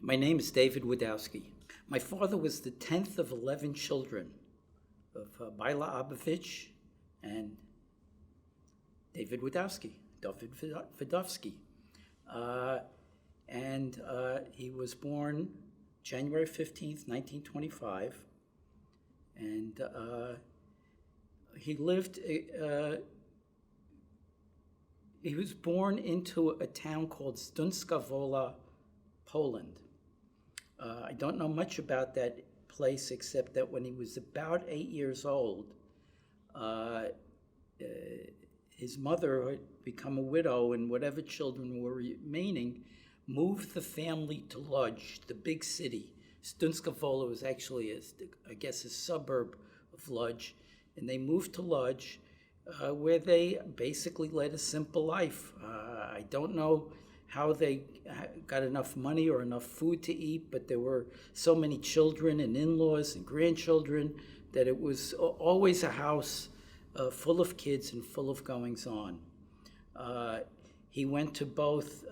My name is David Wadowski. My father was the 10th of 11 children of Baila Abovich and David Wadowski, David Wadowski. And he was born January 15th, 1925. And he lived, he was born into a town called Stunska Wola, Poland. I don't know much about that place except that when he was about 8 years old, his mother had become a widow, and whatever children were remaining moved the family to Lodz, the big city. Stunska Wola was actually, a suburb of Lodz, and they moved to Lodz, where they basically led a simple life. I don't know how they got enough money or enough food to eat, but there were so many children and in-laws and grandchildren that it was always a house full of kids and full of goings-on. He went to both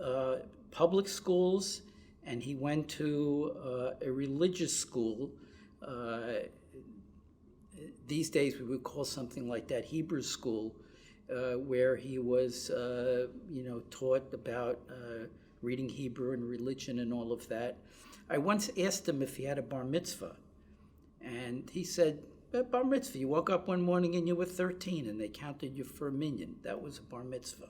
public schools and he went to a religious school. These days we would call something like that Hebrew school, where he was, taught about reading Hebrew and religion and all of that. I once asked him if he had a bar mitzvah, and he said, bar mitzvah, you woke up one morning and you were 13 and they counted you for a minyan. That was a bar mitzvah.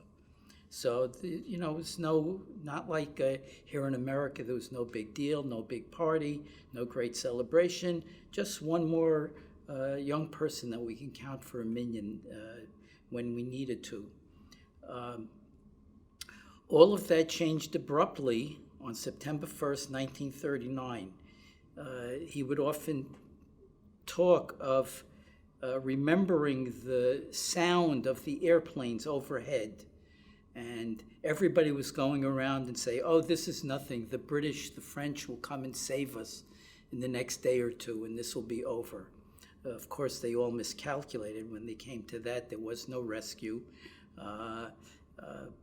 So, it's not like here in America, there was no big deal, no big party, no great celebration, just one more young person that we can count for a minyan when we needed to. All of that changed abruptly on September 1st, 1939. He would often talk of remembering the sound of the airplanes overhead. And everybody was going around and say, oh, this is nothing. The British, the French will come and save us in the next day or two, and this will be over. Of course, they all miscalculated when they came to that. There was no rescue.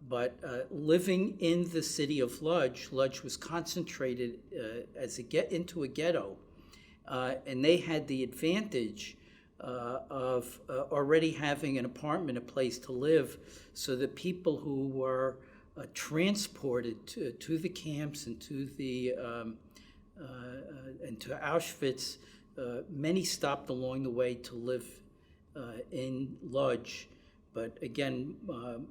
But living in the city of Lodz was concentrated into a ghetto. And they had the advantage of already having an apartment, a place to live, so the people who were transported to the camps and to Auschwitz, many stopped along the way to live in Lodz. But again,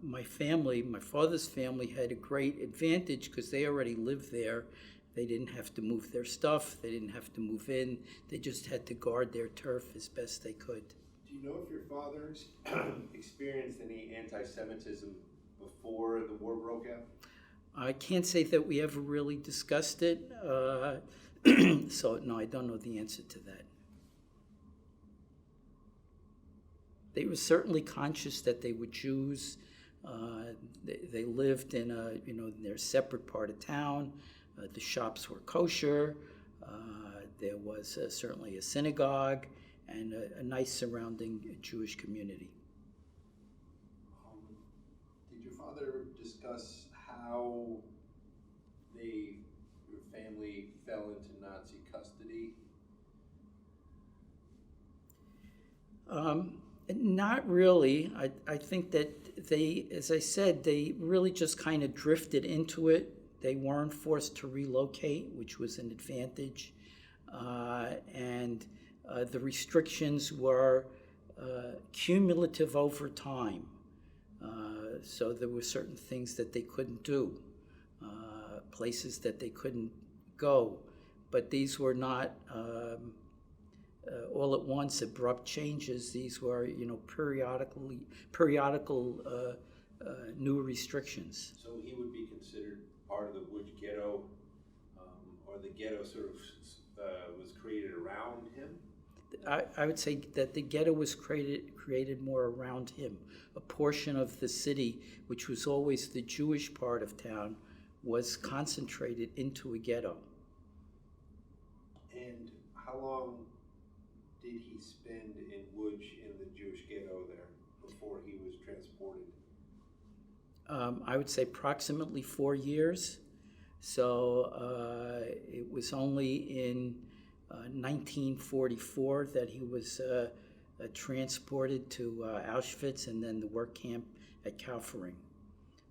my father's family had a great advantage because they already lived there. They didn't have to move their stuff. They didn't have to move in. They just had to guard their turf as best they could. Do you know if your father experienced any anti-Semitism before the war broke out? I can't say that we ever really discussed it. So, no, I don't know the answer to that. They were certainly conscious that they were Jews. They lived in their separate part of town. The shops were kosher. There was certainly a synagogue and a nice surrounding Jewish community. Did your father discuss how your family fell into Nazi custody? Not really. I think that they, as I said, they really just kind of drifted into it. They weren't forced to relocate, which was an advantage. And the restrictions were cumulative over time. So there were certain things that they couldn't do, places that they couldn't go. But these were not all at once abrupt changes. These were, periodical new restrictions. So he would be considered part of the Łódź ghetto, or the ghetto sort of was created around him? I would say that the ghetto was created more around him. A portion of the city, which was always the Jewish part of town, was concentrated into a ghetto. And how long did he spend in Łódź in the Jewish ghetto there before he was transported? I would say approximately 4 years. So it was only in 1944 that he was transported to Auschwitz and then the work camp at Kaufering.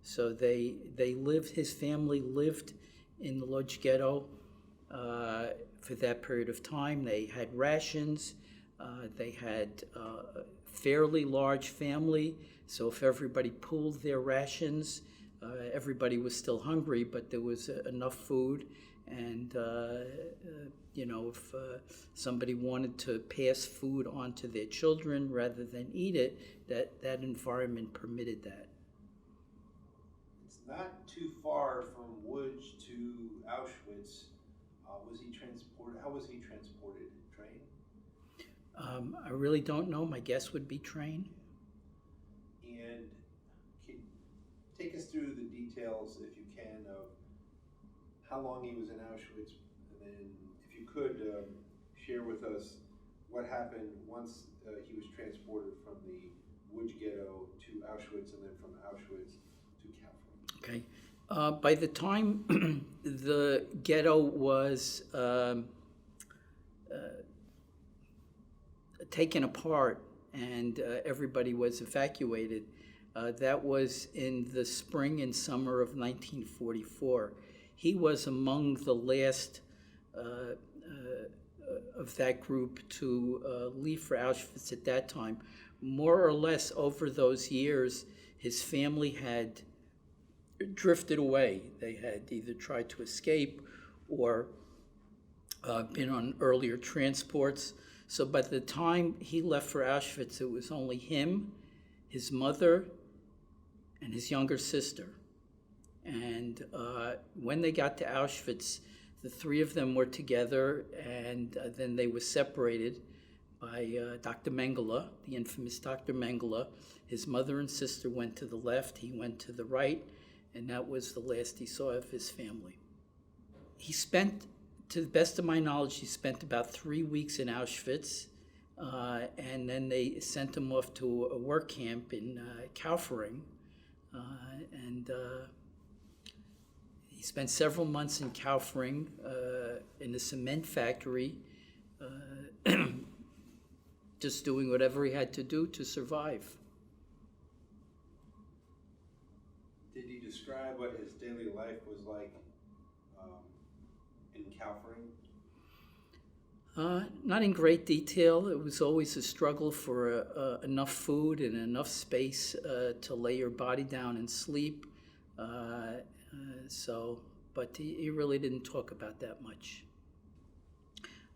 So his family lived in the Lodz Ghetto for that period of time. They had rations. They had a fairly large family, so if everybody pooled their rations, everybody was still hungry, but there was enough food. And, if somebody wanted to pass food on to their children rather than eat it, that environment permitted that. It's not too far from Łódź to Auschwitz. Was he transported? How was he transported? Train? I really don't know. My guess would be train. And take us through the details, if you can, of how long he was in Auschwitz, and then if you could share with us what happened once he was transported from the Łódź Ghetto to Auschwitz, and then from Auschwitz to Kaufering. Okay. By the time the ghetto was taken apart and everybody was evacuated, that was in the spring and summer of 1944. He was among the last of that group to leave for Auschwitz at that time. More or less over those years, his family had drifted away. They had either tried to escape or been on earlier transports. So by the time he left for Auschwitz, it was only him, his mother, and his younger sister. And when they got to Auschwitz, the three of them were together, and then they were separated by Dr. Mengele, the infamous Dr. Mengele. His mother and sister went to the left, he went to the right, and that was the last he saw of his family. He spent, to the best of my knowledge, he spent about 3 weeks in Auschwitz, and then they sent him off to a work camp in Kaufering, and he spent several months in Kaufering in the cement factory, just doing whatever he had to do to survive. Did he describe what his daily life was like in Kaufering? Not in great detail. It was always a struggle for enough food and enough space to lay your body down and sleep. But he really didn't talk about that much.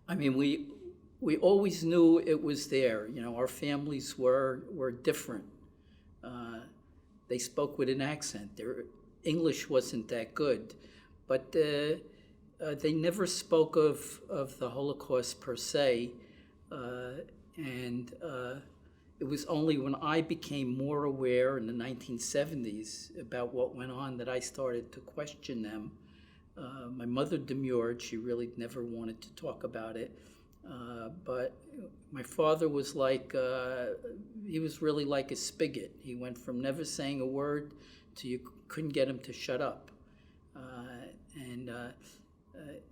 I mean, we always knew it was there. You know, our families were different. They spoke with an accent. Their English wasn't that good, but they never spoke of the Holocaust per se, and it was only when I became more aware in the 1970s about what went on that I started to question them. My mother demurred. She really never wanted to talk about it. But my father was like, he was really like a spigot. He went from never saying a word to you couldn't get him to shut up. And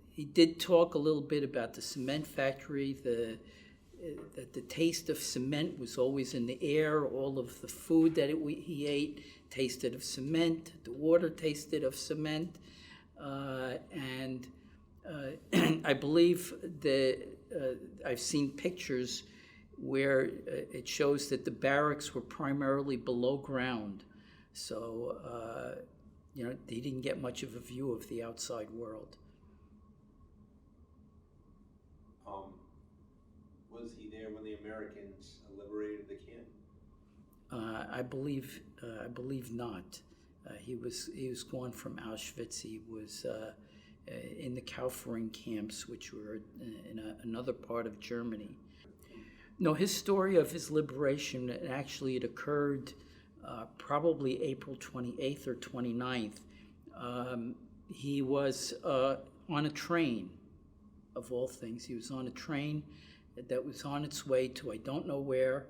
he did talk a little bit about the cement factory, that the taste of cement was always in the air. All of the food that he ate tasted of cement. The water tasted of cement. And I believe that I've seen pictures where it shows that the barracks were primarily below ground. So, he didn't get much of a view of the outside world. Was he there when the Americans liberated the camp? I believe not. He was gone from Auschwitz. He was in the Kaufering camps, which were in another part of Germany. No, his story of his liberation, actually it occurred probably April 28th or 29th. He was on a train, of all things. He was on a train that was on its way to I don't know where,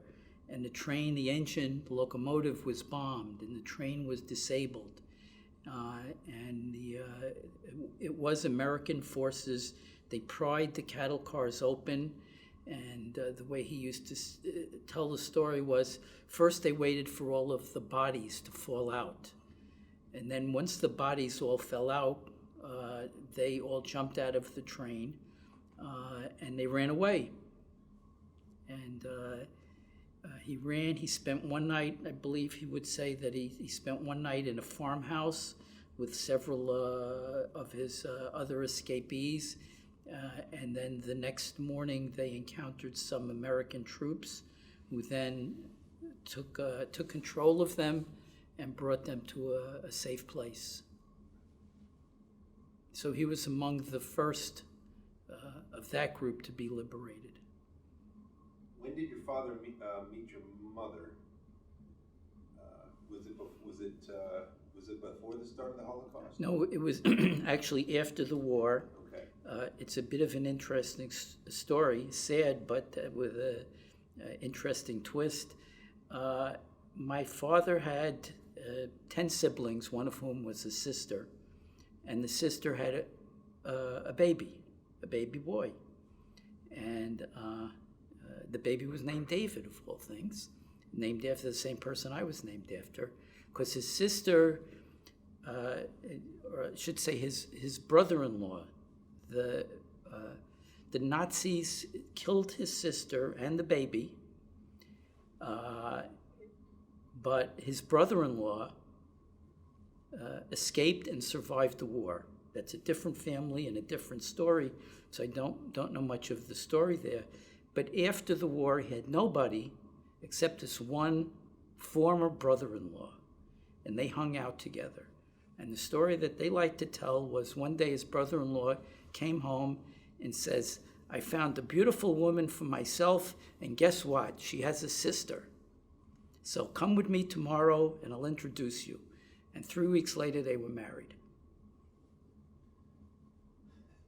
and the engine, the locomotive was bombed, and the train was disabled. and it was American forces. They pried the cattle cars open, and the way he used to tell the story was, first they waited for all of the bodies to fall out, and then once the bodies all fell out, they all jumped out of the train, and they ran away. And he ran. He spent one night, I believe he would say that he spent one night in a farmhouse with several of his other escapees. And then the next morning they encountered some American troops who then took control of them and brought them to a safe place. So he was among the first of that group to be liberated. When did your father meet your mother? Was it before the start of the Holocaust? No, it was actually after the war. Okay. It's a bit of an interesting story, sad, but with an interesting twist. My father had 10 siblings, one of whom was a sister, and the sister had a baby boy. And the baby was named David, of all things, named after the same person I was named after, because his sister, or I should say his brother-in-law, the Nazis killed his sister and the baby, but his brother-in-law escaped and survived the war. That's a different family and a different story, so I don't know much of the story there. But after the war, he had nobody except this one former brother-in-law, and they hung out together. And the story that they liked to tell was one day his brother-in-law came home and says, I found a beautiful woman for myself, and guess what? She has a sister. So come with me tomorrow, and I'll introduce you. And 3 weeks later, they were married.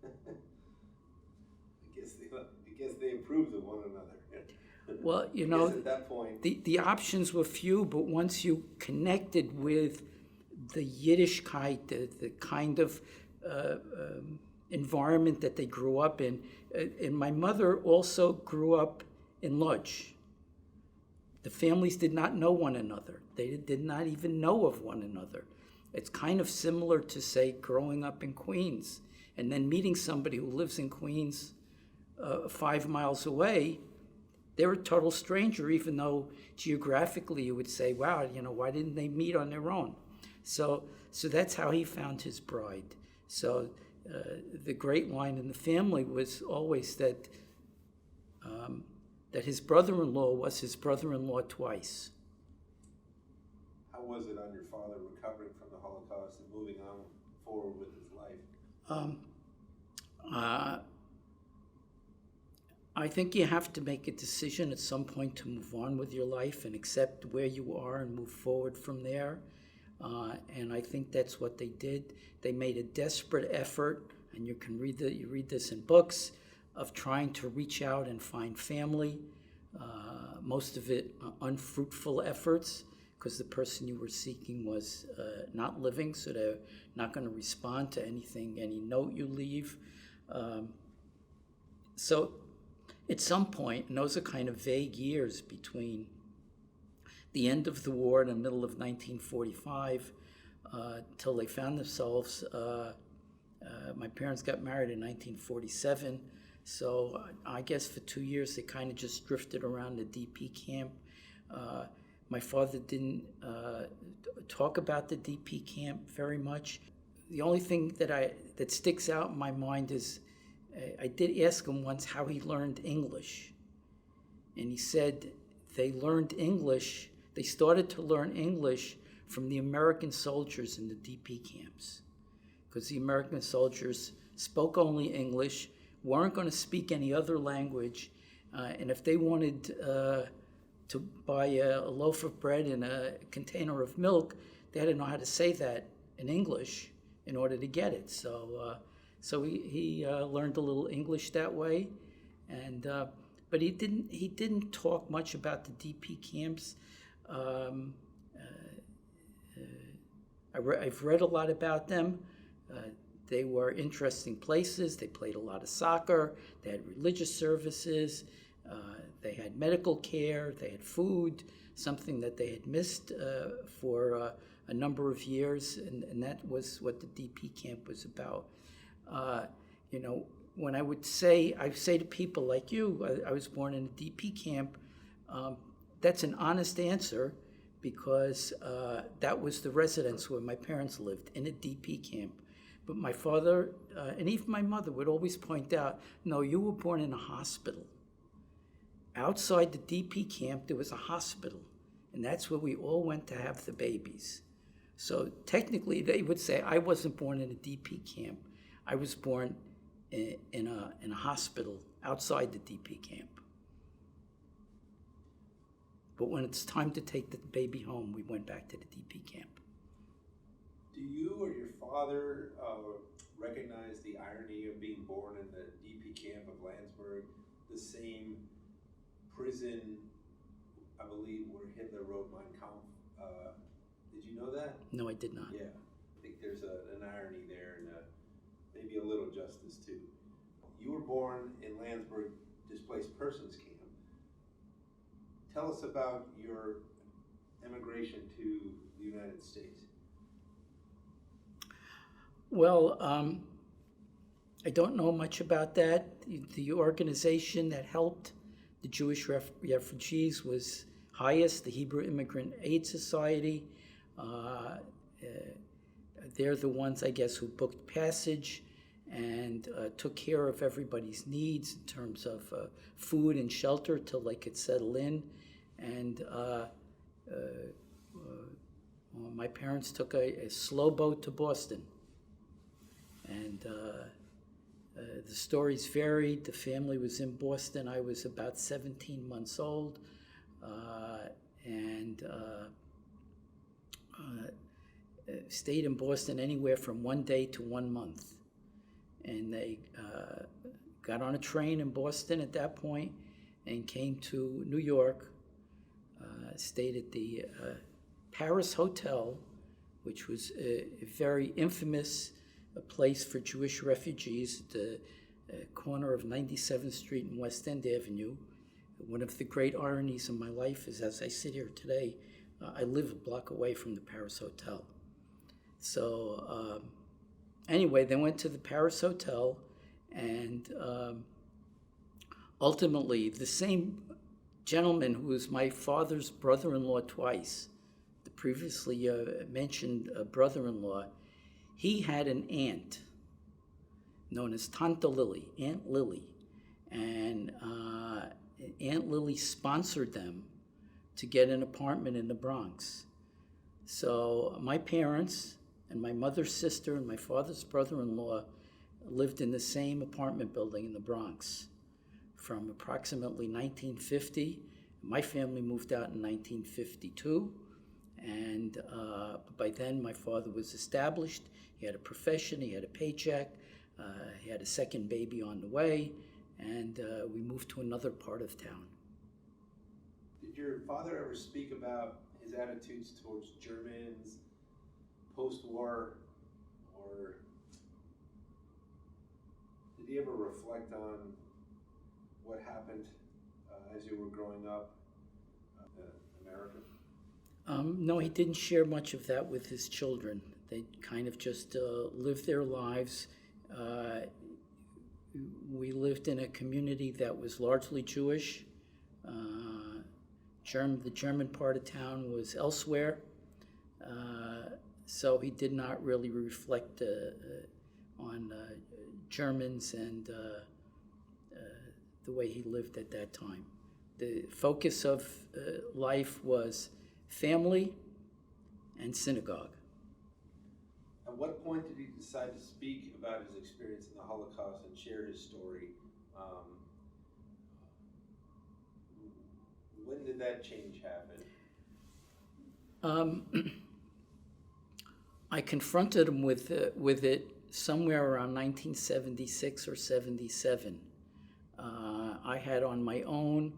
I guess they approved of one another. Well, you know, at that point, the options were few, but once you connected with the Yiddishkeit, the kind of environment that they grew up in, and my mother also grew up in Lodz. The families did not know one another. They did not even know of one another. It's kind of similar to, say, growing up in Queens and then meeting somebody who lives in Queens 5 miles away. They're a total stranger, even though geographically you would say, wow, you know, why didn't they meet on their own? So that's how he found his bride. So the great line in the family was always that that his brother-in-law was his brother-in-law twice. how was it on your father recovering from the Holocaust and moving on forward with his life? I think you have to make a decision at some point to move on with your life and accept where you are and move forward from there. And I think that's what they did. They made a desperate effort, and you read this in books, of trying to reach out and find family. Most of it unfruitful efforts, because the person you were seeking was not living, so they're not going to respond to any note you leave. So at some point, and those are kind of vague years between the end of the war in the middle of 1945 till they found themselves, my parents got married in 1947, so I guess for 2 years they kind of just drifted around the DP camp. My father didn't talk about the DP camp very much. The only thing that sticks out in my mind is I did ask him once how he learned English. And he said they started to learn English from the American soldiers in the DP camps. Because the American soldiers spoke only English, weren't going to speak any other language, and if they wanted to buy a loaf of bread and a container of milk, they had to know how to say that in English in order to get it. So he learned a little English that way, and but he didn't talk much about the DP camps. I've read a lot about them. They were interesting places. They played a lot of soccer. They had religious services. They had medical care. They had food, something that they had missed for a number of years, and that was what the DP camp was about. When I say to people like you, I was born in a DP camp, that's an honest answer, because that was the residence where my parents lived, in a DP camp. But my father and even my mother would always point out, no, you were born in a hospital. Outside the DP camp, there was a hospital, and that's where we all went to have the babies. So technically, they would say I wasn't born in a DP camp. I was born in a hospital outside the DP camp. But when it's time to take the baby home, we went back to the DP camp. Do you or your father recognize the irony of being born in the DP camp of Landsberg, the same prison, I believe, where Hitler wrote Mein Kampf? Did you know that? No, I did not. Yeah, I think there's an irony there, and maybe a little justice too. You were born in Landsberg Displaced Persons Camp. Tell us about your immigration to the United States. Well, I don't know much about that. The organization that helped the Jewish refugees was HIAS, the Hebrew Immigrant Aid Society. They're the ones, I guess, who booked passage and took care of everybody's needs in terms of food and shelter till they could settle in. And my parents took a slow boat to Boston. And the stories varied. The family was in Boston. I was about 17 months old, and stayed in Boston anywhere from 1 day to 1 month. And they got on a train in Boston at that point and came to New York, stayed at the Paris Hotel, which was a very infamous place for Jewish refugees at the corner of 97th Street and West End Avenue. One of the great ironies in my life is, as I sit here today, I live a block away from the Paris Hotel. So anyway, they went to the Paris Hotel, and ultimately the same gentleman who was my father's brother-in-law twice, the previously mentioned brother-in-law, he had an aunt known as Tante Lily, Aunt Lily, and Aunt Lily sponsored them to get an apartment in the Bronx. So my parents and my mother's sister and my father's brother-in-law lived in the same apartment building in the Bronx from approximately 1950. My family moved out in 1952, and by then my father was established. He had a profession, he had a paycheck, he had a second baby on the way, and we moved to another part of town. Did your father ever speak about his attitudes towards Germans post-war, or did he ever reflect on what happened as you were growing up in America? No, he didn't share much of that with his children. They kind of just lived their lives. We lived in a community that was largely Jewish. The German part of town was elsewhere. So he did not really reflect on Germans and the way he lived at that time. The focus of life was family and synagogue. At what point did he decide to speak about his experience in the Holocaust and share his story? When did that change happen? I confronted him with it somewhere around 1976 or 77. I had on my own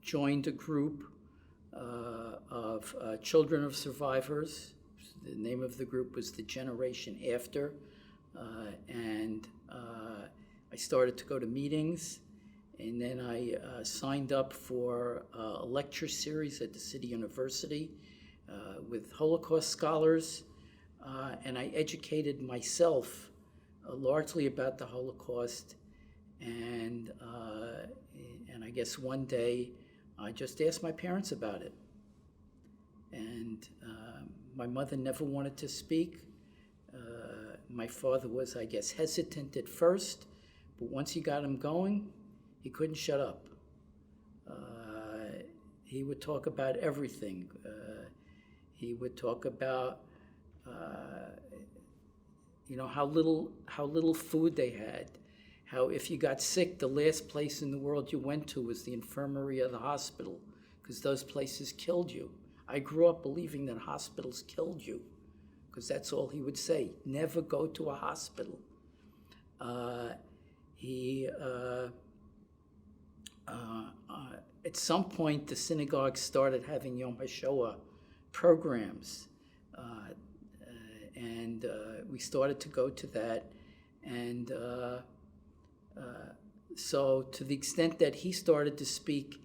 joined a group of children of survivors. The name of the group was The Generation After. And I started to go to meetings. And then I signed up for a lecture series at the City University with Holocaust scholars. And I educated myself largely about the Holocaust. And I guess one day I just asked my parents about it. And my mother never wanted to speak. My father was, I guess, hesitant at first, but once he got him going, he couldn't shut up. He would talk about everything. He would talk about, how little food they had. How if you got sick, the last place in the world you went to was the infirmary or the hospital, because those places killed you. I grew up believing that hospitals killed you, because that's all he would say. Never go to a hospital. At some point, the synagogue started having Yom HaShoah programs, and we started to go to that. And so to the extent that he started to speak,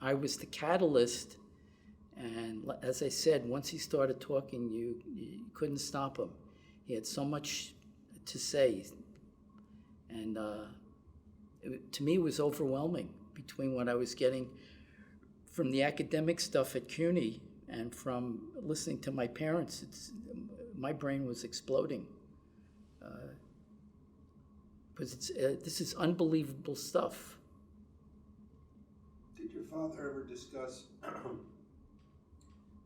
I was the catalyst. And as I said, once he started talking, you couldn't stop him. He had so much to say. And to me, it was overwhelming between what I was getting from the academic stuff at CUNY and from listening to my parents. My brain was exploding. Because this is unbelievable stuff. Did your father ever discuss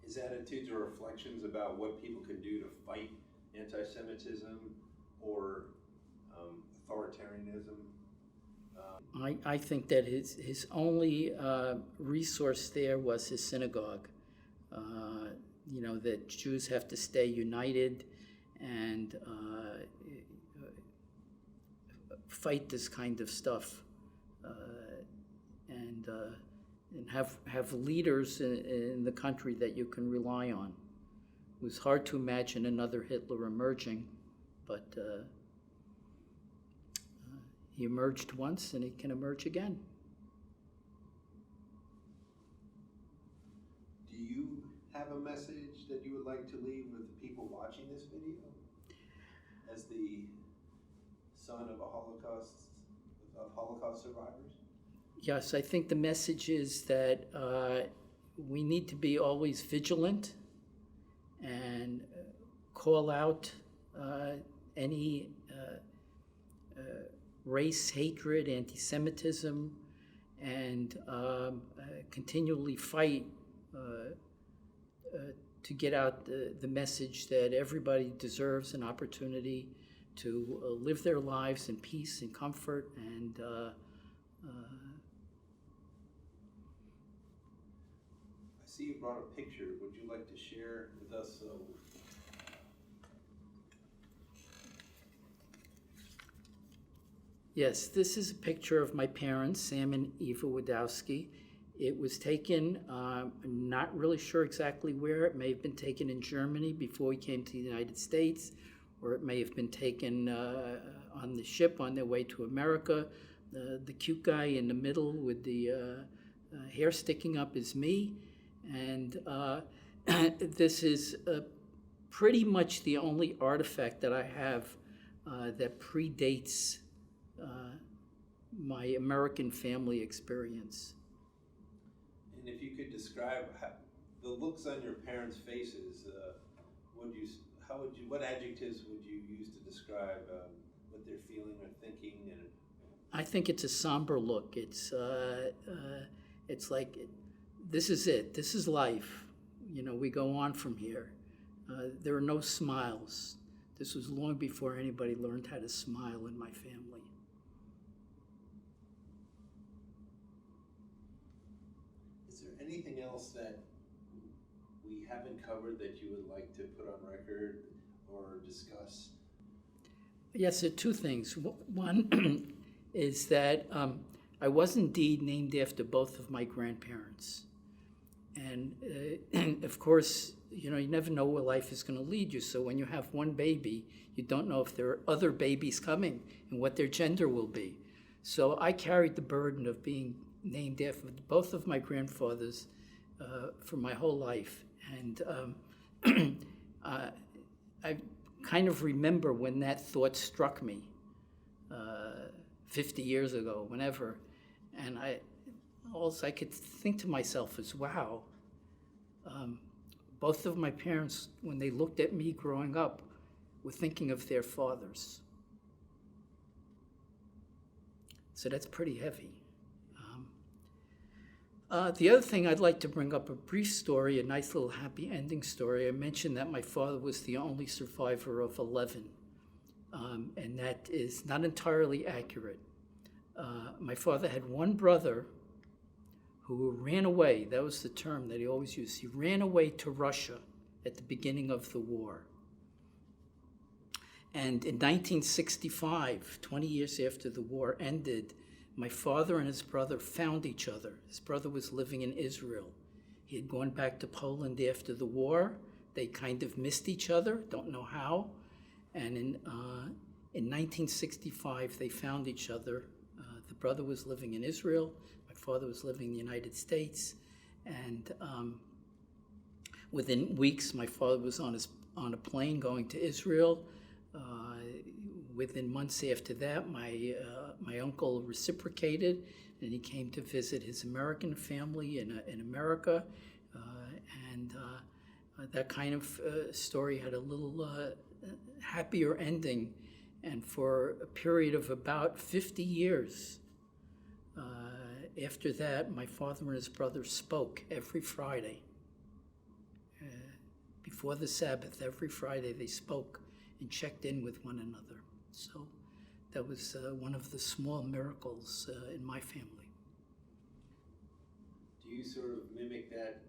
his attitudes or reflections about what people can do to fight anti-Semitism or authoritarianism? I think that his only resource there was his synagogue. That Jews have to stay united and fight this kind of stuff, and have leaders in the country that you can rely on. It was hard to imagine another Hitler emerging, but he emerged once and he can emerge again. Do you have a message that you would like to leave with the people watching this video? As the son of Holocaust survivors? Yes, I think the message is that we need to be always vigilant and call out any race hatred, anti-Semitism, and continually fight to get out the message that everybody deserves an opportunity to live their lives in peace and comfort. And I see you brought a picture. Would you like to share with us? Yes, this is a picture of my parents, Sam and Eva Wadowski. It was taken, not really sure exactly where. It may have been taken in Germany before we came to the United States, or it may have been taken on the ship on their way to America. The cute guy in the middle with the hair sticking up is me. And this is pretty much the only artifact that I have that predates my American family experience. And if you could describe the looks on your parents' faces, what adjectives would you use to describe what they're feeling or thinking? And I think it's a somber look. It's like, this is it. This is life. We go on from here. There are no smiles. This was long before anybody learned how to smile in my family. Is there anything else that we haven't covered that you would like to put on record or discuss? Yes, there are two things. One is that I was indeed named after both of my grandparents. And of course, you know, you never know where life is going to lead you. So when you have one baby, you don't know if there are other babies coming and what their gender will be. So I carried the burden of being named after both of my grandfathers for my whole life. And I kind of remember when that thought struck me 50 years ago, whenever. And all I could think to myself is, wow, both of my parents, when they looked at me growing up, were thinking of their fathers. So that's pretty heavy. The other thing I'd like to bring up, a brief story, a nice little happy ending story. I mentioned that my father was the only survivor of 11, and that is not entirely accurate. My father had one brother who ran away. That was the term that he always used. He ran away to Russia at the beginning of the war. And in 1965, 20 years after the war ended, my father and his brother found each other. His brother was living in Israel. He had gone back to Poland after the war. They kind of missed each other, don't know how. And in 1965, they found each other. The brother was living in Israel. My father was living in the United States. And within weeks, my father was on a plane going to Israel. Within months after that, my uncle reciprocated, and he came to visit his American family in America. And that kind of story had a little happier ending. And for a period of about 50 years, after that, my father and his brother spoke every Friday. Before the Sabbath, every Friday they spoke and checked in with one another. So that was one of the small miracles in my family. Do you sort of mimic that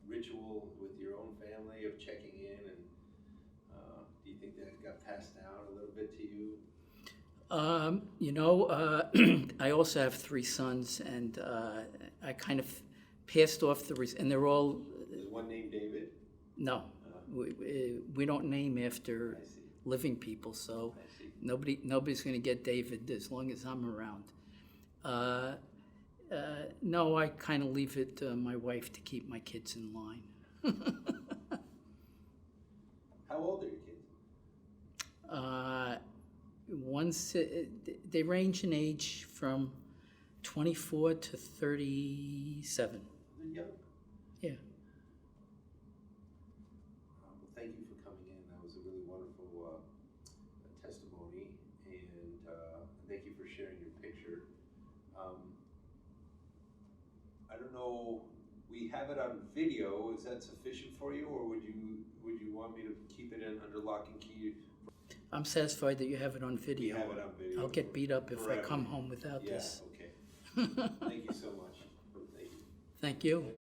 ritual with your own family of checking in, and do you think that got passed down a little bit to you? You know, I also have 3 sons, and I kind of passed off and they're all... Is one named David? No, we don't name after living people, so nobody's going to get David as long as I'm around. No, I kind of leave it to my wife to keep my kids in line. How old are your kids? They range in age from 24 to 37. They're young. Yeah. Well, thank you for coming in. That was a really wonderful testimony, and thank you for sharing your picture. I don't know, we have it on video. Is that sufficient for you, or would you want me to keep it in under lock and key? I'm satisfied that you have it on video. We have it on video. I'll get beat up if Forever. I come home without this. Yeah, okay. Thank you so much. Thank you. Thank you.